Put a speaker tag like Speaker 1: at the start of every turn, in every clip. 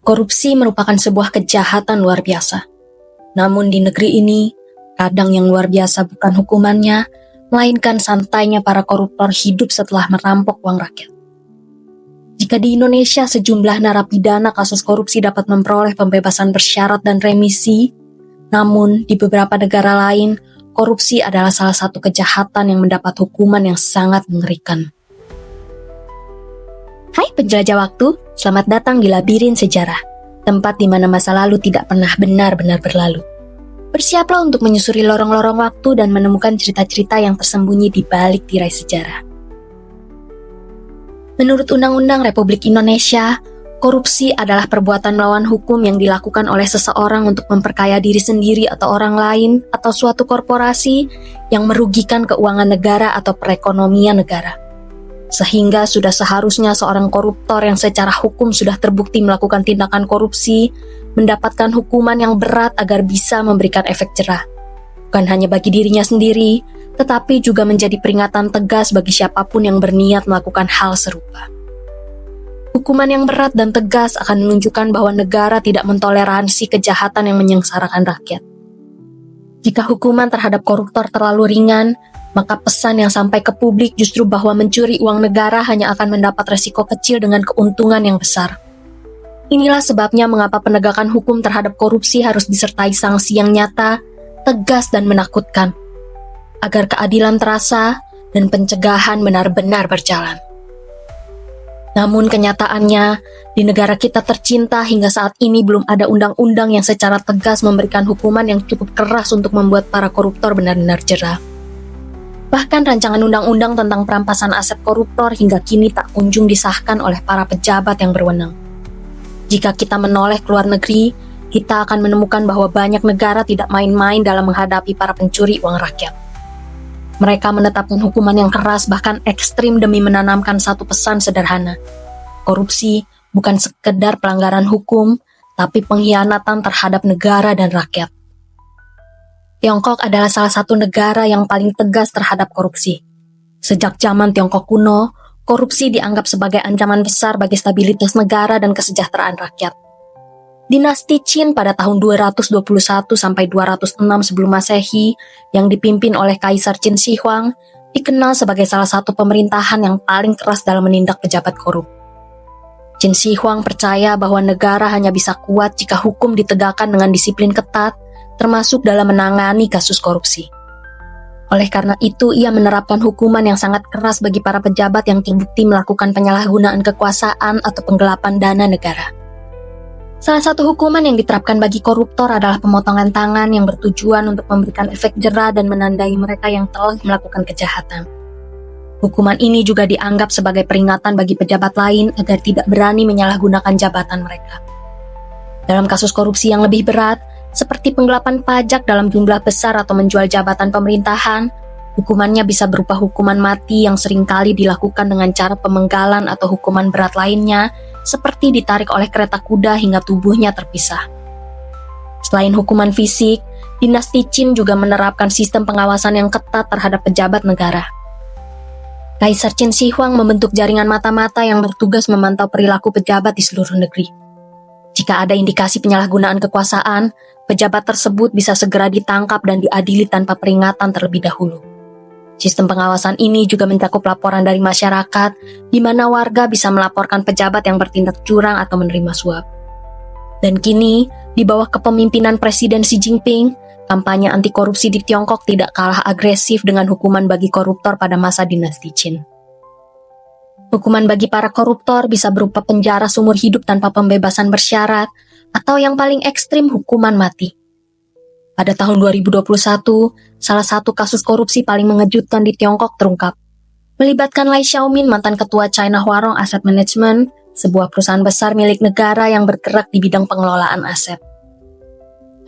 Speaker 1: Korupsi merupakan sebuah kejahatan luar biasa. Namun di negeri ini, kadang yang luar biasa bukan hukumannya, melainkan santainya para koruptor hidup setelah merampok uang rakyat. Jika di Indonesia sejumlah narapidana kasus korupsi dapat memperoleh pembebasan bersyarat dan remisi, namun di beberapa negara lain, korupsi adalah salah satu kejahatan yang mendapat hukuman yang sangat mengerikan. Hai penjelajah waktu, selamat datang di Labirin Sejarah, tempat di mana masa lalu tidak pernah benar-benar berlalu. Bersiaplah untuk menyusuri lorong-lorong waktu dan menemukan cerita-cerita yang tersembunyi di balik tirai sejarah. Menurut Undang-Undang Republik Indonesia, korupsi adalah perbuatan melawan hukum yang dilakukan oleh seseorang untuk memperkaya diri sendiri atau orang lain atau suatu korporasi yang merugikan keuangan negara atau perekonomian negara. Sehingga sudah seharusnya seorang koruptor yang secara hukum sudah terbukti melakukan tindakan korupsi mendapatkan hukuman yang berat agar bisa memberikan efek jerah. Bukan hanya bagi dirinya sendiri, tetapi juga menjadi peringatan tegas bagi siapapun yang berniat melakukan hal serupa. Hukuman yang berat dan tegas akan menunjukkan bahwa negara tidak mentoleransi kejahatan yang menyengsarakan rakyat. Jika hukuman terhadap koruptor terlalu ringan, maka pesan yang sampai ke publik justru bahwa mencuri uang negara hanya akan mendapat resiko kecil dengan keuntungan yang besar. Inilah sebabnya mengapa penegakan hukum terhadap korupsi harus disertai sanksi yang nyata, tegas dan menakutkan, agar keadilan terasa dan pencegahan benar-benar berjalan. Namun kenyataannya, di negara kita tercinta hingga saat ini belum ada undang-undang yang secara tegas memberikan hukuman yang cukup keras untuk membuat para koruptor benar-benar jera. Bahkan rancangan undang-undang tentang perampasan aset koruptor hingga kini tak kunjung disahkan oleh para pejabat yang berwenang. Jika kita menoleh ke luar negeri, kita akan menemukan bahwa banyak negara tidak main-main dalam menghadapi para pencuri uang rakyat. Mereka menetapkan hukuman yang keras bahkan ekstrim demi menanamkan satu pesan sederhana. Korupsi bukan sekedar pelanggaran hukum, tapi pengkhianatan terhadap negara dan rakyat. Tiongkok adalah salah satu negara yang paling tegas terhadap korupsi. Sejak zaman Tiongkok kuno, korupsi dianggap sebagai ancaman besar bagi stabilitas negara dan kesejahteraan rakyat. Dinasti Qin pada tahun 221 sampai 206 sebelum Masehi yang dipimpin oleh Kaisar Qin Shi Huang dikenal sebagai salah satu pemerintahan yang paling keras dalam menindak pejabat korup. Qin Shi Huang percaya bahwa negara hanya bisa kuat jika hukum ditegakkan dengan disiplin ketat, termasuk dalam menangani kasus korupsi. Oleh karena itu, ia menerapkan hukuman yang sangat keras bagi para pejabat yang terbukti melakukan penyalahgunaan kekuasaan atau penggelapan dana negara. Salah satu hukuman yang diterapkan bagi koruptor adalah pemotongan tangan yang bertujuan untuk memberikan efek jera dan menandai mereka yang telah melakukan kejahatan. Hukuman ini juga dianggap sebagai peringatan bagi pejabat lain agar tidak berani menyalahgunakan jabatan mereka. Dalam kasus korupsi yang lebih berat, seperti penggelapan pajak dalam jumlah besar atau menjual jabatan pemerintahan, hukumannya bisa berupa hukuman mati yang seringkali dilakukan dengan cara pemenggalan atau hukuman berat lainnya, seperti ditarik oleh kereta kuda hingga tubuhnya terpisah. Selain hukuman fisik, dinasti Qin juga menerapkan sistem pengawasan yang ketat terhadap pejabat negara. Kaisar Qin Shi Huang membentuk jaringan mata-mata yang bertugas memantau perilaku pejabat di seluruh negeri. Jika ada indikasi penyalahgunaan kekuasaan, pejabat tersebut bisa segera ditangkap dan diadili tanpa peringatan terlebih dahulu. Sistem pengawasan ini juga mencakup laporan dari masyarakat, di mana warga bisa melaporkan pejabat yang bertindak curang atau menerima suap. Dan kini, di bawah kepemimpinan Presiden Xi Jinping, kampanye anti korupsi di Tiongkok tidak kalah agresif dengan hukuman bagi koruptor pada masa dinasti Qin. Hukuman bagi para koruptor bisa berupa penjara seumur hidup tanpa pembebasan bersyarat, atau yang paling ekstrim hukuman mati. Pada tahun 2021, salah satu kasus korupsi paling mengejutkan di Tiongkok terungkap. Melibatkan Lai Xiaomin, mantan ketua China Huarong Asset Management, sebuah perusahaan besar milik negara yang bergerak di bidang pengelolaan aset.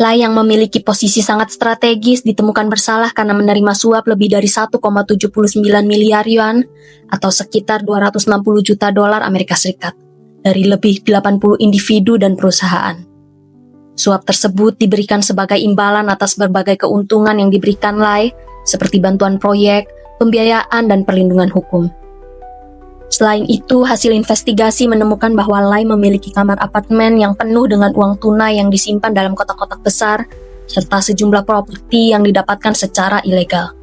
Speaker 1: Lai yang memiliki posisi sangat strategis ditemukan bersalah karena menerima suap lebih dari 1,79 miliar yuan atau sekitar 260 juta dolar Amerika Serikat dari lebih 80 individu dan perusahaan. Suap tersebut diberikan sebagai imbalan atas berbagai keuntungan yang diberikan Lai seperti bantuan proyek, pembiayaan, dan perlindungan hukum. Selain itu, hasil investigasi menemukan bahwa Lai memiliki kamar apartemen yang penuh dengan uang tunai yang disimpan dalam kotak-kotak besar, serta sejumlah properti yang didapatkan secara ilegal.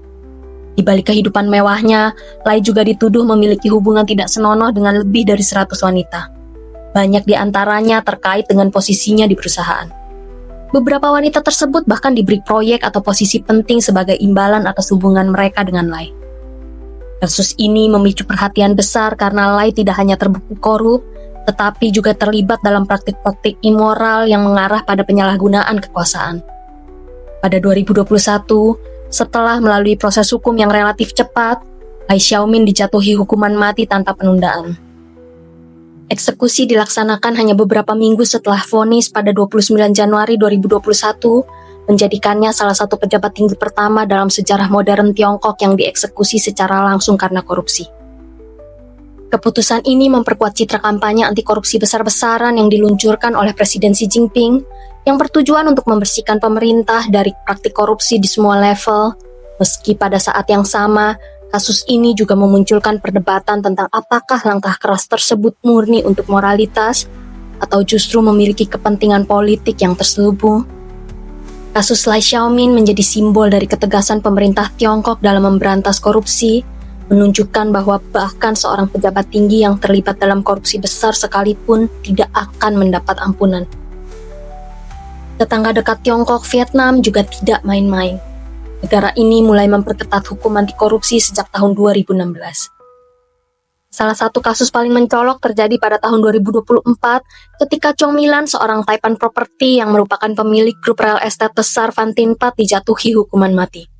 Speaker 1: Di balik kehidupan mewahnya, Lai juga dituduh memiliki hubungan tidak senonoh dengan lebih dari 100 wanita. Banyak di antaranya terkait dengan posisinya di perusahaan. Beberapa wanita tersebut bahkan diberi proyek atau posisi penting sebagai imbalan atas hubungan mereka dengan Lai. Kasus ini memicu perhatian besar karena Lai tidak hanya terbukti korup, tetapi juga terlibat dalam praktik-praktik immoral yang mengarah pada penyalahgunaan kekuasaan. Pada 2021, setelah melalui proses hukum yang relatif cepat, Lai Xiaomin dijatuhi hukuman mati tanpa penundaan. Eksekusi dilaksanakan hanya beberapa minggu setelah vonis pada 29 Januari 2021, menjadikannya salah satu pejabat tinggi pertama dalam sejarah modern Tiongkok yang dieksekusi secara langsung karena korupsi. Keputusan ini memperkuat citra kampanye anti korupsi besar-besaran yang diluncurkan oleh Presiden Xi Jinping, yang bertujuan untuk membersihkan pemerintah dari praktik korupsi di semua level. Meski pada saat yang sama, kasus ini juga memunculkan perdebatan tentang apakah langkah keras tersebut murni untuk moralitas atau justru memiliki kepentingan politik yang terselubung. Kasus Lai Xiaomin menjadi simbol dari ketegasan pemerintah Tiongkok dalam memberantas korupsi, menunjukkan bahwa bahkan seorang pejabat tinggi yang terlibat dalam korupsi besar sekalipun tidak akan mendapat ampunan. Tetangga dekat Tiongkok, Vietnam, juga tidak main-main. Negara ini mulai memperketat hukum anti korupsi sejak tahun 2016. Salah satu kasus paling mencolok terjadi pada tahun 2024 ketika Chong Milan, seorang taipan properti yang merupakan pemilik grup real estate besar Vantinpat, dijatuhi hukuman mati.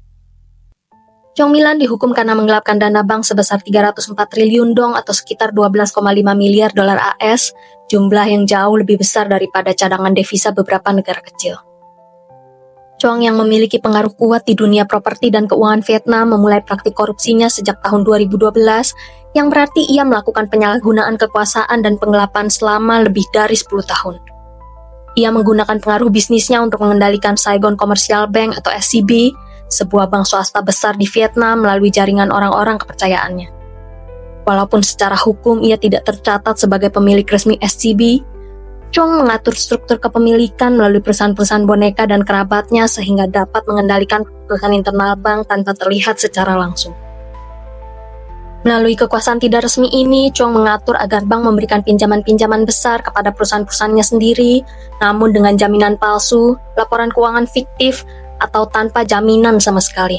Speaker 1: Chong Milan dihukum karena menggelapkan dana bank sebesar 304 triliun dong atau sekitar 12,5 miliar dolar AS, jumlah yang jauh lebih besar daripada cadangan devisa beberapa negara kecil. Chong yang memiliki pengaruh kuat di dunia properti dan keuangan Vietnam memulai praktik korupsinya sejak tahun 2012, yang berarti ia melakukan penyalahgunaan kekuasaan dan penggelapan selama lebih dari 10 tahun. Ia menggunakan pengaruh bisnisnya untuk mengendalikan Saigon Commercial Bank atau SCB, sebuah bank swasta besar di Vietnam melalui jaringan orang-orang kepercayaannya. Walaupun secara hukum ia tidak tercatat sebagai pemilik resmi SCB, Chong mengatur struktur kepemilikan melalui perusahaan-perusahaan boneka dan kerabatnya sehingga dapat mengendalikan keputusan internal bank tanpa terlihat secara langsung. Melalui kekuasaan tidak resmi ini, Chong mengatur agar bank memberikan pinjaman-pinjaman besar kepada perusahaan-perusahaannya sendiri, namun dengan jaminan palsu, laporan keuangan fiktif, atau tanpa jaminan sama sekali.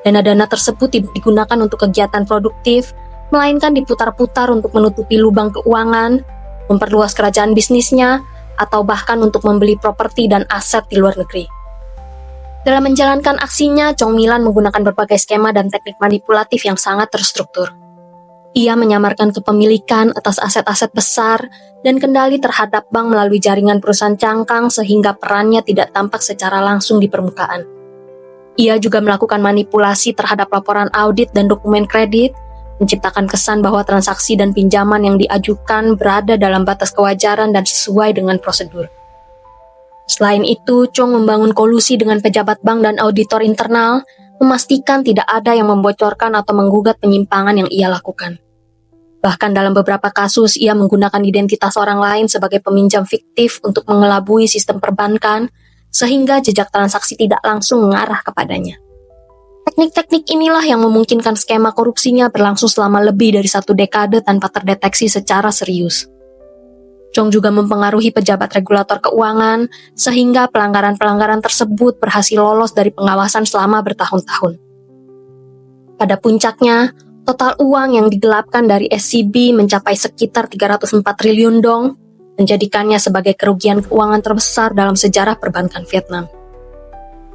Speaker 1: Dana-dana tersebut tidak digunakan untuk kegiatan produktif, melainkan diputar-putar untuk menutupi lubang keuangan, memperluas kerajaan bisnisnya, atau bahkan untuk membeli properti dan aset di luar negeri. Dalam menjalankan aksinya, Chong Milan menggunakan berbagai skema dan teknik manipulatif yang sangat terstruktur. Ia menyamarkan kepemilikan atas aset-aset besar dan kendali terhadap bank melalui jaringan perusahaan cangkang sehingga perannya tidak tampak secara langsung di permukaan. Ia juga melakukan manipulasi terhadap laporan audit dan dokumen kredit, menciptakan kesan bahwa transaksi dan pinjaman yang diajukan berada dalam batas kewajaran dan sesuai dengan prosedur. Selain itu, Chong membangun kolusi dengan pejabat bank dan auditor internal, memastikan tidak ada yang membocorkan atau menggugat penyimpangan yang ia lakukan. Bahkan dalam beberapa kasus, ia menggunakan identitas orang lain sebagai peminjam fiktif untuk mengelabui sistem perbankan, sehingga jejak transaksi tidak langsung mengarah kepadanya. Teknik-teknik inilah yang memungkinkan skema korupsinya berlangsung selama lebih dari 1 dekade tanpa terdeteksi secara serius. Chong juga mempengaruhi pejabat regulator keuangan, sehingga pelanggaran-pelanggaran tersebut berhasil lolos dari pengawasan selama bertahun-tahun. Pada puncaknya, total uang yang digelapkan dari SCB mencapai sekitar 304 triliun dong, menjadikannya sebagai kerugian keuangan terbesar dalam sejarah perbankan Vietnam.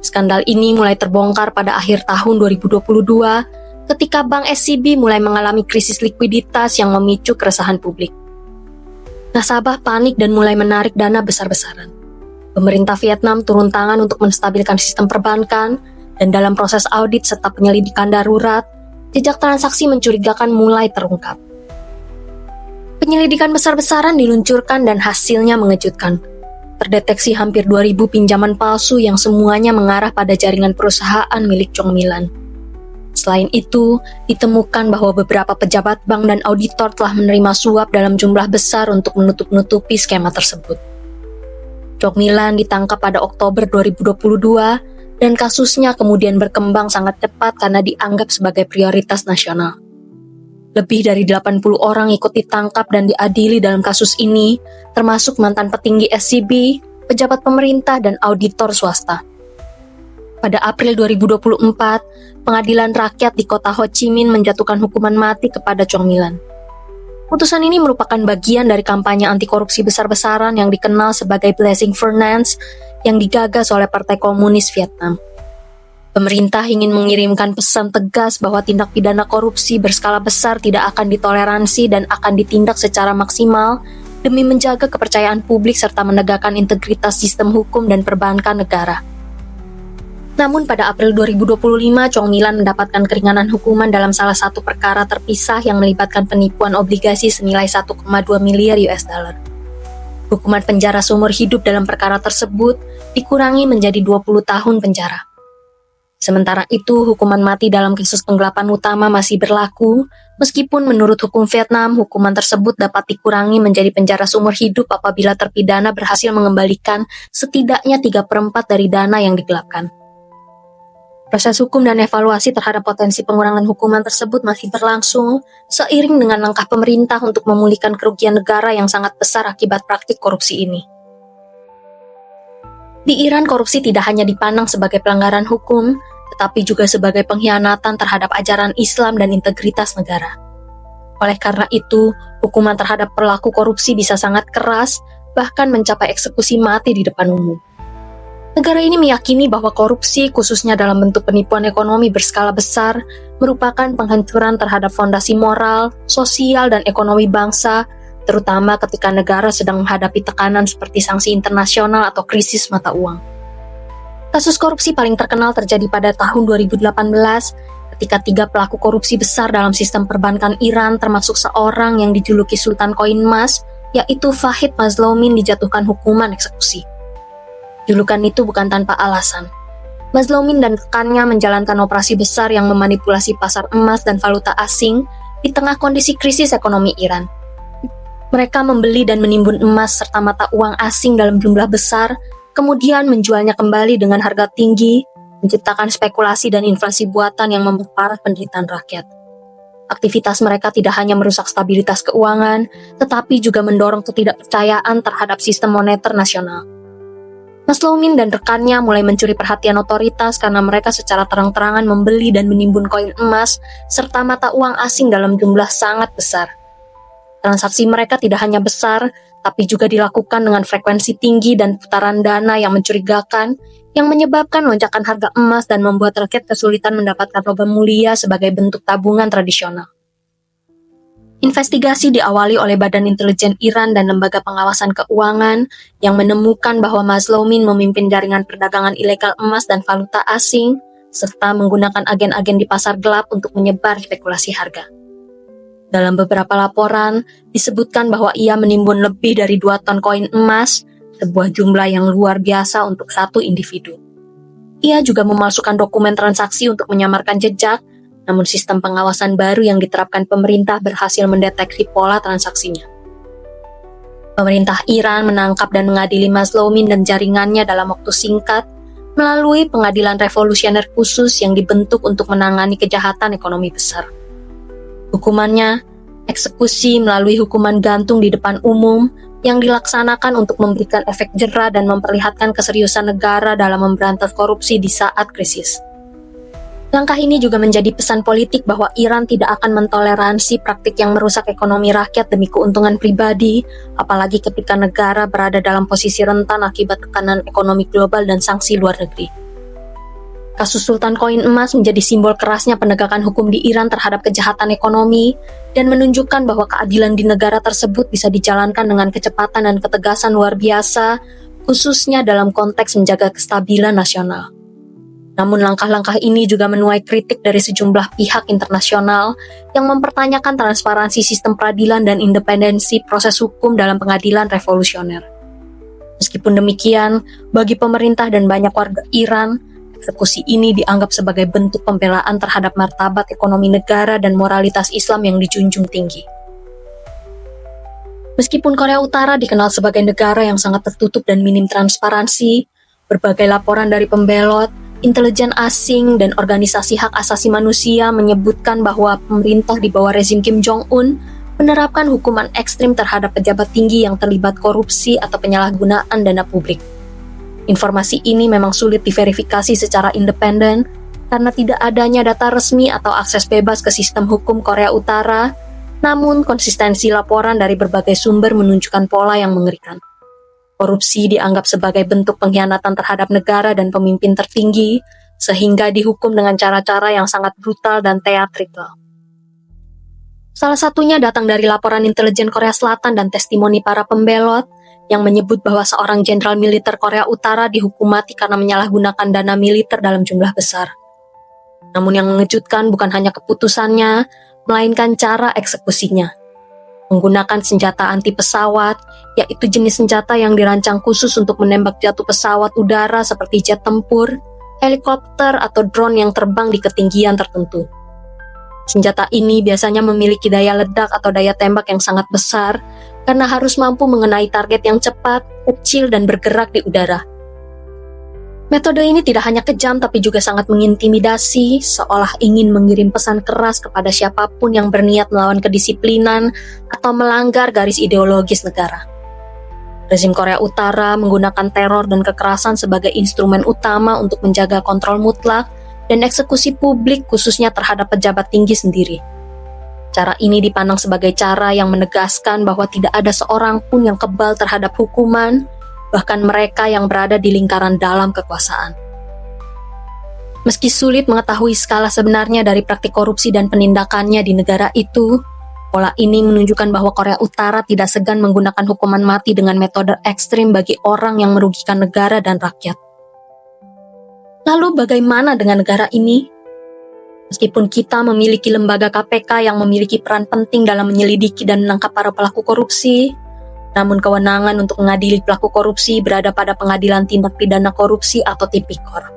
Speaker 1: Skandal ini mulai terbongkar pada akhir tahun 2022 ketika Bank SCB mulai mengalami krisis likuiditas yang memicu keresahan publik. Nasabah panik dan mulai menarik dana besar-besaran. Pemerintah Vietnam turun tangan untuk menstabilkan sistem perbankan, dan dalam proses audit serta penyelidikan darurat, jejak transaksi mencurigakan mulai terungkap. Penyelidikan besar-besaran diluncurkan dan hasilnya mengejutkan. Terdeteksi hampir 2.000 pinjaman palsu yang semuanya mengarah pada jaringan perusahaan milik Chong Milan. Selain itu, ditemukan bahwa beberapa pejabat bank dan auditor telah menerima suap dalam jumlah besar untuk menutup-nutupi skema tersebut. Chong Mi-lan ditangkap pada Oktober 2022 dan kasusnya kemudian berkembang sangat cepat karena dianggap sebagai prioritas nasional. Lebih dari 80 orang ikut ditangkap dan diadili dalam kasus ini, termasuk mantan petinggi SCB, pejabat pemerintah, dan auditor swasta. Pada April 2024, Pengadilan Rakyat di kota Ho Chi Minh menjatuhkan hukuman mati kepada Chong Mi-lan. Putusan ini merupakan bagian dari kampanye anti korupsi besar-besaran yang dikenal sebagai Blessing Finance yang digagas oleh Partai Komunis Vietnam. Pemerintah ingin mengirimkan pesan tegas bahwa tindak pidana korupsi berskala besar tidak akan ditoleransi dan akan ditindak secara maksimal demi menjaga kepercayaan publik serta menegakkan integritas sistem hukum dan perbankan negara. Namun pada April 2025, Chong Mi-lan mendapatkan keringanan hukuman dalam salah satu perkara terpisah yang melibatkan penipuan obligasi senilai 1,2 miliar US dollar. Hukuman penjara seumur hidup dalam perkara tersebut dikurangi menjadi 20 tahun penjara. Sementara itu, hukuman mati dalam kasus penggelapan utama masih berlaku, meskipun menurut hukum Vietnam, hukuman tersebut dapat dikurangi menjadi penjara seumur hidup apabila terpidana berhasil mengembalikan setidaknya 3/4 dari dana yang digelapkan. Proses hukum dan evaluasi terhadap potensi pengurangan hukuman tersebut masih berlangsung seiring dengan langkah pemerintah untuk memulihkan kerugian negara yang sangat besar akibat praktik korupsi ini. Di Iran, korupsi tidak hanya dipandang sebagai pelanggaran hukum, tetapi juga sebagai pengkhianatan terhadap ajaran Islam dan integritas negara. Oleh karena itu, hukuman terhadap pelaku korupsi bisa sangat keras, bahkan mencapai eksekusi mati di depan umum. Negara ini meyakini bahwa korupsi, khususnya dalam bentuk penipuan ekonomi berskala besar, merupakan penghancuran terhadap fondasi moral, sosial, dan ekonomi bangsa, terutama ketika negara sedang menghadapi tekanan seperti sanksi internasional atau krisis mata uang. Kasus korupsi paling terkenal terjadi pada tahun 2018, ketika 3 pelaku korupsi besar dalam sistem perbankan Iran, termasuk seorang yang dijuluki Sultan Koin Emas, yaitu Fahid Mazloumin, dijatuhkan hukuman eksekusi. Julukan itu bukan tanpa alasan. Mazloumin dan rekannya menjalankan operasi besar yang memanipulasi pasar emas dan valuta asing di tengah kondisi krisis ekonomi Iran. Mereka membeli dan menimbun emas serta mata uang asing dalam jumlah besar, kemudian menjualnya kembali dengan harga tinggi, menciptakan spekulasi dan inflasi buatan yang memperparah penderitaan rakyat. Aktivitas mereka tidak hanya merusak stabilitas keuangan, tetapi juga mendorong ketidakpercayaan terhadap sistem moneter nasional. Mazloumin dan rekannya mulai mencuri perhatian otoritas karena mereka secara terang-terangan membeli dan menimbun koin emas serta mata uang asing dalam jumlah sangat besar. Transaksi mereka tidak hanya besar, tapi juga dilakukan dengan frekuensi tinggi dan putaran dana yang mencurigakan, yang menyebabkan lonjakan harga emas dan membuat rakyat kesulitan mendapatkan logam mulia sebagai bentuk tabungan tradisional. Investigasi diawali oleh Badan Intelijen Iran dan Lembaga Pengawasan Keuangan yang menemukan bahwa Mazloumin memimpin jaringan perdagangan ilegal emas dan valuta asing, serta menggunakan agen-agen di pasar gelap untuk menyebar spekulasi harga. Dalam beberapa laporan, disebutkan bahwa ia menimbun lebih dari 2 ton koin emas, sebuah jumlah yang luar biasa untuk satu individu. Ia juga memalsukan dokumen transaksi untuk menyamarkan jejak, namun sistem pengawasan baru yang diterapkan pemerintah berhasil mendeteksi pola transaksinya. Pemerintah Iran menangkap dan mengadili Mazloumin dan jaringannya dalam waktu singkat melalui pengadilan revolusioner khusus yang dibentuk untuk menangani kejahatan ekonomi besar. Hukumannya, eksekusi melalui hukuman gantung di depan umum yang dilaksanakan untuk memberikan efek jera dan memperlihatkan keseriusan negara dalam memberantas korupsi di saat krisis. Langkah ini juga menjadi pesan politik bahwa Iran tidak akan mentoleransi praktik yang merusak ekonomi rakyat demi keuntungan pribadi, apalagi ketika negara berada dalam posisi rentan akibat tekanan ekonomi global dan sanksi luar negeri. Kasus Sultan Koin Emas menjadi simbol kerasnya penegakan hukum di Iran terhadap kejahatan ekonomi dan menunjukkan bahwa keadilan di negara tersebut bisa dijalankan dengan kecepatan dan ketegasan luar biasa, khususnya dalam konteks menjaga kestabilan nasional. Namun langkah-langkah ini juga menuai kritik dari sejumlah pihak internasional yang mempertanyakan transparansi sistem peradilan dan independensi proses hukum dalam pengadilan revolusioner. Meskipun demikian, bagi pemerintah dan banyak warga Iran, Eksekusi ini dianggap sebagai bentuk pembelaan terhadap martabat ekonomi negara dan moralitas Islam yang dijunjung tinggi. Meskipun Korea Utara dikenal sebagai negara yang sangat tertutup dan minim transparansi, berbagai laporan dari pembelot, intelijen asing, dan organisasi hak asasi manusia menyebutkan bahwa pemerintah di bawah rezim Kim Jong-un menerapkan hukuman ekstrim terhadap pejabat tinggi yang terlibat korupsi atau penyalahgunaan dana publik. Informasi ini memang sulit diverifikasi secara independen karena tidak adanya data resmi atau akses bebas ke sistem hukum Korea Utara, namun konsistensi laporan dari berbagai sumber menunjukkan pola yang mengerikan. Korupsi dianggap sebagai bentuk pengkhianatan terhadap negara dan pemimpin tertinggi, sehingga dihukum dengan cara-cara yang sangat brutal dan teatrikal. Salah satunya datang dari laporan intelijen Korea Selatan dan testimoni para pembelot yang menyebut bahwa seorang jenderal militer Korea Utara dihukum mati karena menyalahgunakan dana militer dalam jumlah besar. Namun yang mengejutkan bukan hanya keputusannya, melainkan cara eksekusinya. Menggunakan senjata anti pesawat, yaitu jenis senjata yang dirancang khusus untuk menembak jatuh pesawat udara seperti jet tempur, helikopter, atau drone yang terbang di ketinggian tertentu. Senjata ini biasanya memiliki daya ledak atau daya tembak yang sangat besar karena harus mampu mengenai target yang cepat, kecil, dan bergerak di udara. Metode ini tidak hanya kejam tapi juga sangat mengintimidasi, seolah ingin mengirim pesan keras kepada siapapun yang berniat melawan kedisiplinan atau melanggar garis ideologis negara. Rezim Korea Utara menggunakan teror dan kekerasan sebagai instrumen utama untuk menjaga kontrol mutlak dan eksekusi publik khususnya terhadap pejabat tinggi sendiri. Cara ini dipandang sebagai cara yang menegaskan bahwa tidak ada seorang pun yang kebal terhadap hukuman, bahkan mereka yang berada di lingkaran dalam kekuasaan. Meski sulit mengetahui skala sebenarnya dari praktik korupsi dan penindakannya di negara itu, pola ini menunjukkan bahwa Korea Utara tidak segan menggunakan hukuman mati dengan metode ekstrim bagi orang yang merugikan negara dan rakyat. Lalu bagaimana dengan negara ini? Meskipun kita memiliki lembaga KPK yang memiliki peran penting dalam menyelidiki dan menangkap para pelaku korupsi, namun kewenangan untuk mengadili pelaku korupsi berada pada Pengadilan Tindak Pidana Korupsi atau Tipikor.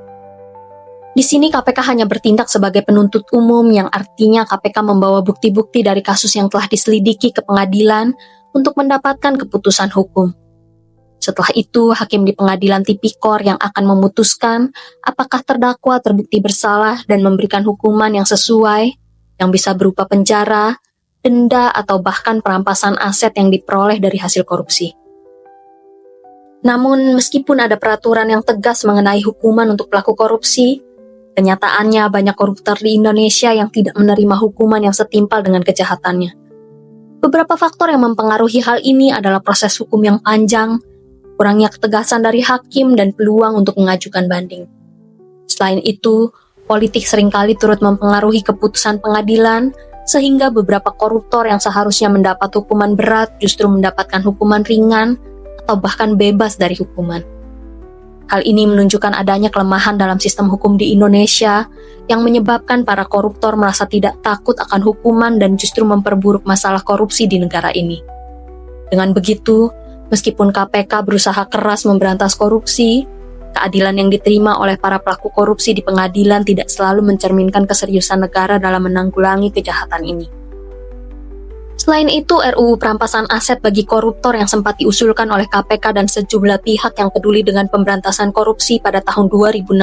Speaker 1: Di sini KPK hanya bertindak sebagai penuntut umum, yang artinya KPK membawa bukti-bukti dari kasus yang telah diselidiki ke pengadilan untuk mendapatkan keputusan hukum. Setelah itu, hakim di Pengadilan Tipikor yang akan memutuskan apakah terdakwa terbukti bersalah dan memberikan hukuman yang sesuai, yang bisa berupa penjara, denda, atau bahkan perampasan aset yang diperoleh dari hasil korupsi. Namun, meskipun ada peraturan yang tegas mengenai hukuman untuk pelaku korupsi, kenyataannya banyak koruptor di Indonesia yang tidak menerima hukuman yang setimpal dengan kejahatannya. Beberapa faktor yang mempengaruhi hal ini adalah proses hukum yang panjang, kurangnya ketegasan dari hakim, dan peluang untuk mengajukan banding. Selain itu, politik seringkali turut mempengaruhi keputusan pengadilan, sehingga beberapa koruptor yang seharusnya mendapat hukuman berat justru mendapatkan hukuman ringan atau bahkan bebas dari hukuman. Hal ini menunjukkan adanya kelemahan dalam sistem hukum di Indonesia yang menyebabkan para koruptor merasa tidak takut akan hukuman dan justru memperburuk masalah korupsi di negara ini. Dengan begitu, meskipun KPK berusaha keras memberantas korupsi, keadilan yang diterima oleh para pelaku korupsi di pengadilan tidak selalu mencerminkan keseriusan negara dalam menanggulangi kejahatan ini. Selain itu, RUU Perampasan Aset bagi koruptor yang sempat diusulkan oleh KPK dan sejumlah pihak yang peduli dengan pemberantasan korupsi pada tahun 2016,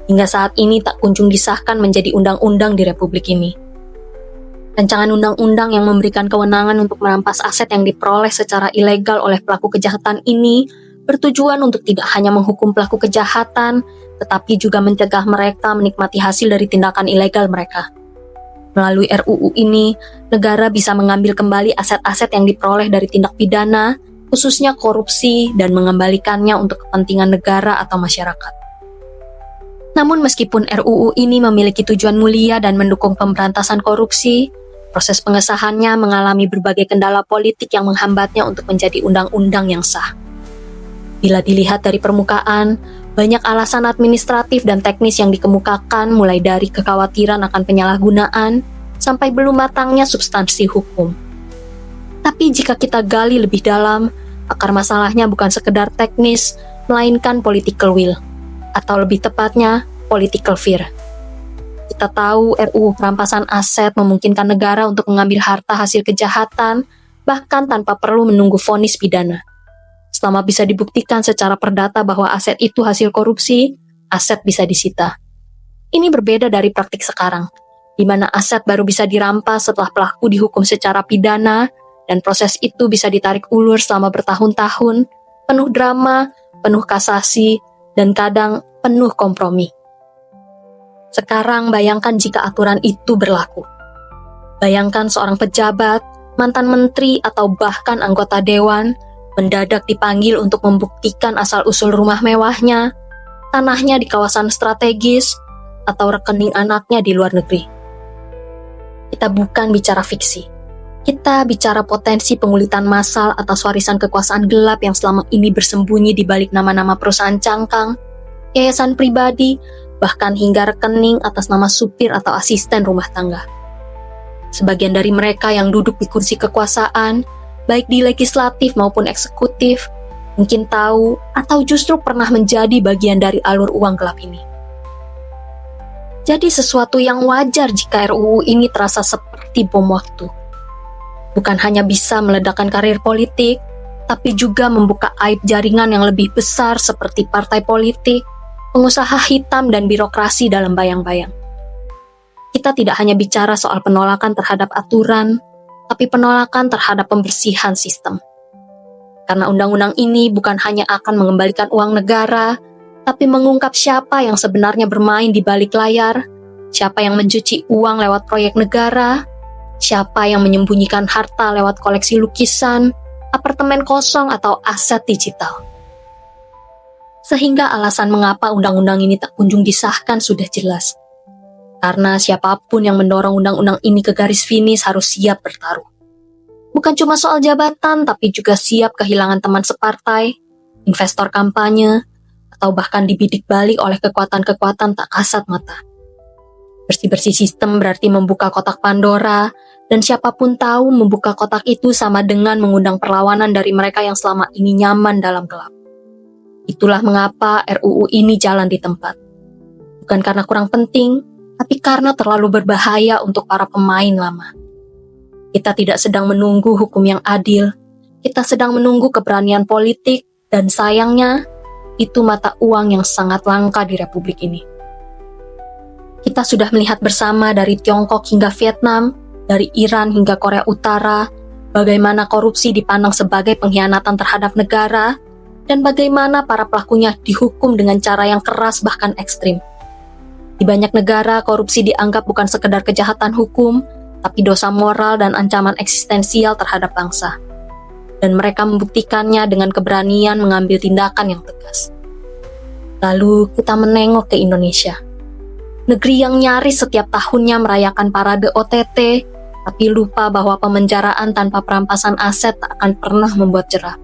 Speaker 1: hingga saat ini tak kunjung disahkan menjadi undang-undang di Republik ini. Rancangan undang-undang yang memberikan kewenangan untuk merampas aset yang diperoleh secara ilegal oleh pelaku kejahatan ini bertujuan untuk tidak hanya menghukum pelaku kejahatan, tetapi juga mencegah mereka menikmati hasil dari tindakan ilegal mereka. Melalui RUU ini, negara bisa mengambil kembali aset-aset yang diperoleh dari tindak pidana, khususnya korupsi, dan mengembalikannya untuk kepentingan negara atau masyarakat. Namun meskipun RUU ini memiliki tujuan mulia dan mendukung pemberantasan korupsi, proses pengesahannya mengalami berbagai kendala politik yang menghambatnya untuk menjadi undang-undang yang sah. Bila dilihat dari permukaan, banyak alasan administratif dan teknis yang dikemukakan, mulai dari kekhawatiran akan penyalahgunaan, sampai belum matangnya substansi hukum. Tapi jika kita gali lebih dalam, akar masalahnya bukan sekedar teknis, melainkan political will, atau lebih tepatnya, political fear. Kita tahu RUU perampasan aset memungkinkan negara untuk mengambil harta hasil kejahatan, bahkan tanpa perlu menunggu vonis pidana. Selama bisa dibuktikan secara perdata bahwa aset itu hasil korupsi, aset bisa disita. Ini berbeda dari praktik sekarang, di mana aset baru bisa dirampas setelah pelaku dihukum secara pidana, dan proses itu bisa ditarik ulur selama bertahun-tahun, penuh drama, penuh kasasi, dan kadang penuh kompromi. Sekarang bayangkan jika aturan itu berlaku. Bayangkan seorang pejabat, mantan menteri, atau bahkan anggota dewan mendadak dipanggil untuk membuktikan asal-usul rumah mewahnya, tanahnya di kawasan strategis, atau rekening anaknya di luar negeri. Kita bukan bicara fiksi. Kita bicara potensi pengulitan massal atas warisan kekuasaan gelap yang selama ini bersembunyi di balik nama-nama perusahaan cangkang, yayasan pribadi, bahkan hingga rekening atas nama supir atau asisten rumah tangga. Sebagian dari mereka yang duduk di kursi kekuasaan, baik di legislatif maupun eksekutif, mungkin tahu atau justru pernah menjadi bagian dari alur uang gelap ini. Jadi sesuatu yang wajar jika RUU ini terasa seperti bom waktu. Bukan hanya bisa meledakkan karir politik, tapi juga membuka aib jaringan yang lebih besar seperti partai politik, pengusaha hitam, dan birokrasi dalam bayang-bayang. Kita tidak hanya bicara soal penolakan terhadap aturan, tapi penolakan terhadap pembersihan sistem. Karena undang-undang ini bukan hanya akan mengembalikan uang negara, tapi mengungkap siapa yang sebenarnya bermain di balik layar, siapa yang mencuci uang lewat proyek negara, siapa yang menyembunyikan harta lewat koleksi lukisan, apartemen kosong, atau aset digital. Sehingga alasan mengapa undang-undang ini tak kunjung disahkan sudah jelas. Karena siapapun yang mendorong undang-undang ini ke garis finish harus siap bertaruh. Bukan cuma soal jabatan, tapi juga siap kehilangan teman separtai, investor kampanye, atau bahkan dibidik balik oleh kekuatan-kekuatan tak kasat mata. Bersih-bersih sistem berarti membuka kotak Pandora, dan siapapun tahu membuka kotak itu sama dengan mengundang perlawanan dari mereka yang selama ini nyaman dalam gelap. Itulah mengapa RUU ini jalan di tempat. Bukan karena kurang penting, tapi karena terlalu berbahaya untuk para pemain lama. Kita tidak sedang menunggu hukum yang adil, kita sedang menunggu keberanian politik, dan sayangnya, itu mata uang yang sangat langka di Republik ini. Kita sudah melihat bersama dari Tiongkok hingga Vietnam, dari Iran hingga Korea Utara, bagaimana korupsi dipandang sebagai pengkhianatan terhadap negara, dan bagaimana para pelakunya dihukum dengan cara yang keras bahkan ekstrim. Di banyak negara, korupsi dianggap bukan sekedar kejahatan hukum, tapi dosa moral dan ancaman eksistensial terhadap bangsa. Dan mereka membuktikannya dengan keberanian mengambil tindakan yang tegas. Lalu kita menengok ke Indonesia. Negeri yang nyaris setiap tahunnya merayakan parade OTT, tapi lupa bahwa pemenjaraan tanpa perampasan aset tak akan pernah membuat jerah.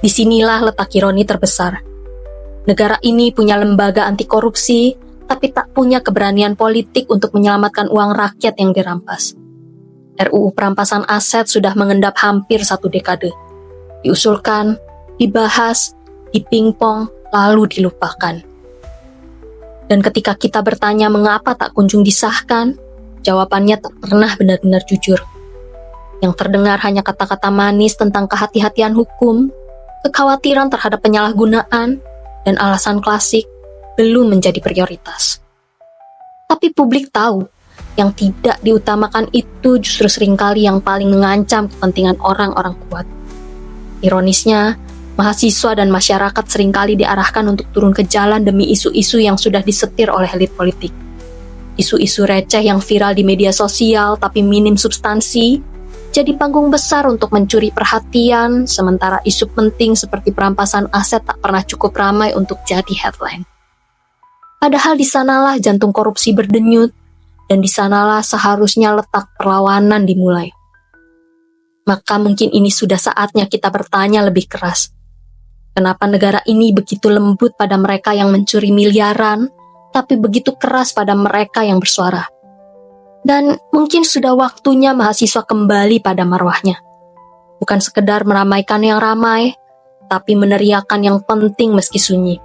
Speaker 1: Disinilah letak ironi terbesar. Negara ini punya lembaga anti korupsi, tapi tak punya keberanian politik untuk menyelamatkan uang rakyat yang dirampas. RUU perampasan aset sudah mengendap hampir 1 dekade. Diusulkan, dibahas, dipingpong, lalu dilupakan. Dan ketika kita bertanya mengapa tak kunjung disahkan, jawabannya tak pernah benar-benar jujur. Yang terdengar hanya kata-kata manis tentang kehati-hatian hukum, kekhawatiran terhadap penyalahgunaan, dan alasan klasik belum menjadi prioritas. Tapi publik tahu, yang tidak diutamakan itu justru seringkali yang paling mengancam kepentingan orang-orang kuat. Ironisnya, mahasiswa dan masyarakat seringkali diarahkan untuk turun ke jalan demi isu-isu yang sudah disetir oleh elit politik. Isu-isu receh yang viral di media sosial tapi minim substansi, jadi panggung besar untuk mencuri perhatian, sementara isu penting seperti perampasan aset tak pernah cukup ramai untuk jadi headline. Padahal di sanalah jantung korupsi berdenyut, dan di sanalah seharusnya letak perlawanan dimulai. Maka mungkin ini sudah saatnya kita bertanya lebih keras. Kenapa negara ini begitu lembut pada mereka yang mencuri miliaran, tapi begitu keras pada mereka yang bersuara? Dan mungkin sudah waktunya mahasiswa kembali pada marwahnya. Bukan sekedar meramaikan yang ramai, tapi meneriakan yang penting meski sunyi.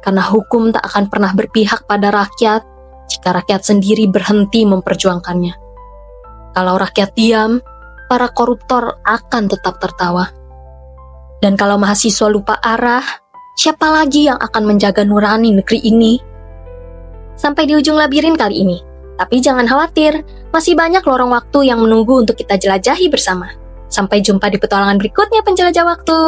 Speaker 1: karena hukum tak akan pernah berpihak pada rakyat jika rakyat sendiri berhenti memperjuangkannya. Kalau rakyat diam, para koruptor akan tetap tertawa. Dan kalau mahasiswa lupa arah, siapa lagi yang akan menjaga nurani negeri ini? Sampai di ujung labirin kali ini. Tapi jangan khawatir, masih banyak lorong waktu yang menunggu untuk kita jelajahi bersama. Sampai jumpa di petualangan berikutnya penjelajah waktu.